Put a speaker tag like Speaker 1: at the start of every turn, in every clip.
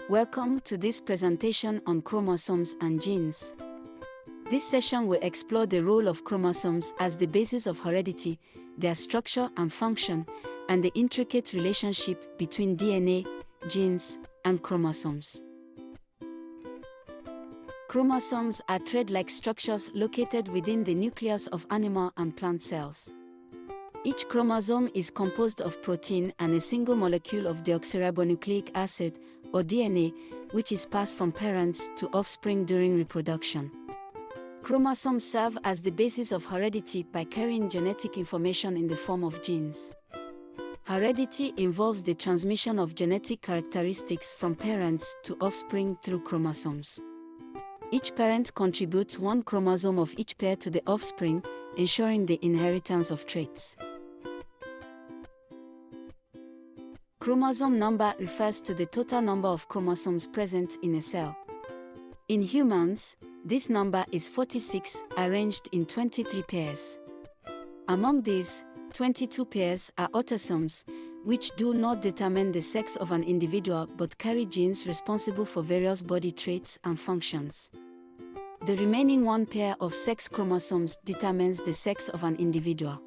Speaker 1: Welcome to this presentation on chromosomes and genes. This session will explore the role of chromosomes as the basis of heredity, their structure and function, and the intricate relationship between DNA, genes, and chromosomes. Chromosomes are thread-like structures located within the nucleus of animal and plant cells. Each chromosome is composed of protein and a single molecule of deoxyribonucleic acid, or DNA, which is passed from parents to offspring during reproduction. Chromosomes serve as the basis of heredity by carrying genetic information in the form of genes. Heredity involves the transmission of genetic characteristics from parents to offspring through chromosomes. Each parent contributes one chromosome of each pair to the offspring, ensuring the inheritance of traits. Chromosome number refers to the total number of chromosomes present in a cell. In humans, this number is 46, arranged in 23 pairs. Among these, 22 pairs are autosomes, which do not determine the sex of an individual but carry genes responsible for various body traits and functions. The remaining one pair of sex chromosomes determines the sex of an individual.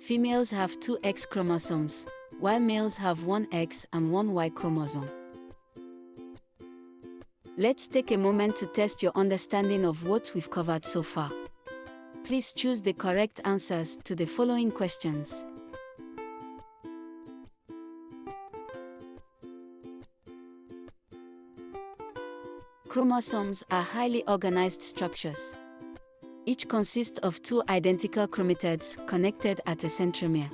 Speaker 1: Females have 2 X chromosomes, while males have 1 X and 1 Y chromosome. Let's take a moment to test your understanding of what we've covered so far. Please choose the correct answers to the following questions. Chromosomes are highly organized structures. Each consists of 2 identical chromatids connected at a centromere.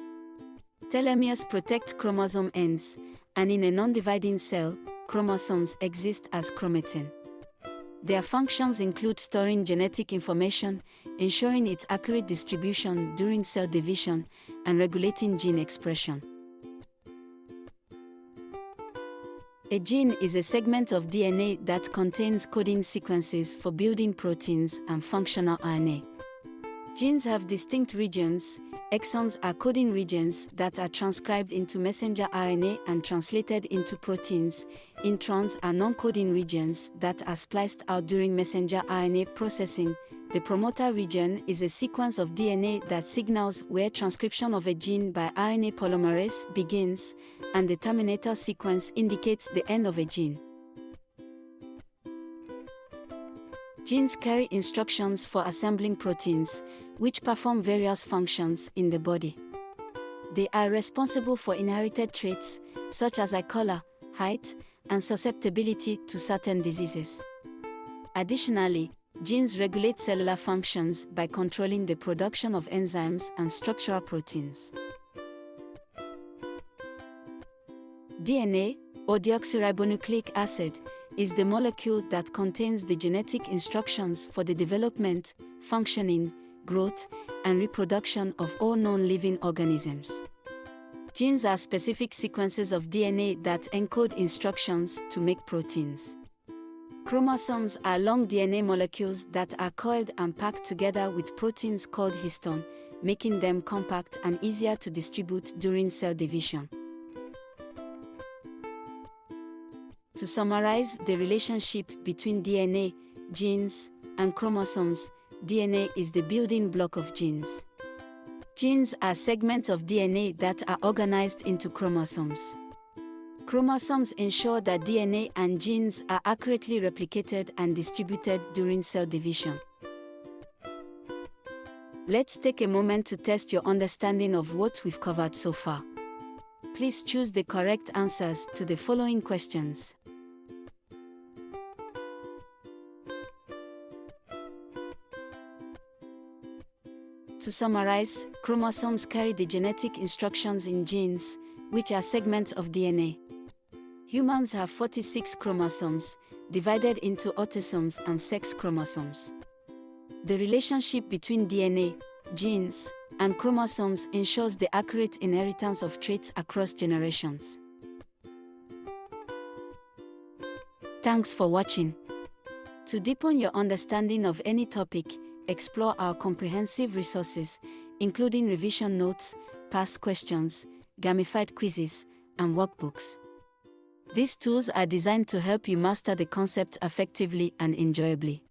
Speaker 1: Telomeres protect chromosome ends, and in a non-dividing cell, chromosomes exist as chromatin. Their functions include storing genetic information, ensuring its accurate distribution during cell division, and regulating gene expression. A gene is a segment of DNA that contains coding sequences for building proteins and functional RNA. Genes have distinct regions. Exons are coding regions that are transcribed into messenger RNA and translated into proteins. Introns are non-coding regions that are spliced out during messenger RNA processing. The promoter region is a sequence of DNA that signals where transcription of a gene by RNA polymerase begins, and the terminator sequence indicates the end of a gene. Genes carry instructions for assembling proteins, which perform various functions in the body. They are responsible for inherited traits, such as eye color, height, and susceptibility to certain diseases. Additionally, genes regulate cellular functions by controlling the production of enzymes and structural proteins. DNA, or deoxyribonucleic acid, is the molecule that contains the genetic instructions for the development, functioning, growth, and reproduction of all known living organisms. Genes are specific sequences of DNA that encode instructions to make proteins. Chromosomes are long DNA molecules that are coiled and packed together with proteins called histone, making them compact and easier to distribute during cell division. To summarize the relationship between DNA, genes, and chromosomes, DNA is the building block of genes. Genes are segments of DNA that are organized into chromosomes. Chromosomes ensure that DNA and genes are accurately replicated and distributed during cell division. Let's take a moment to test your understanding of what we've covered so far. Please choose the correct answers to the following questions. To summarize, chromosomes carry the genetic instructions in genes, which are segments of DNA. Humans have 46 chromosomes, divided into autosomes and sex chromosomes. The relationship between DNA, genes, and chromosomes ensures the accurate inheritance of traits across generations. Thanks for watching. To deepen your understanding of any topic, explore our comprehensive resources, including revision notes, past questions, gamified quizzes, and workbooks. These tools are designed to help you master the concept effectively and enjoyably.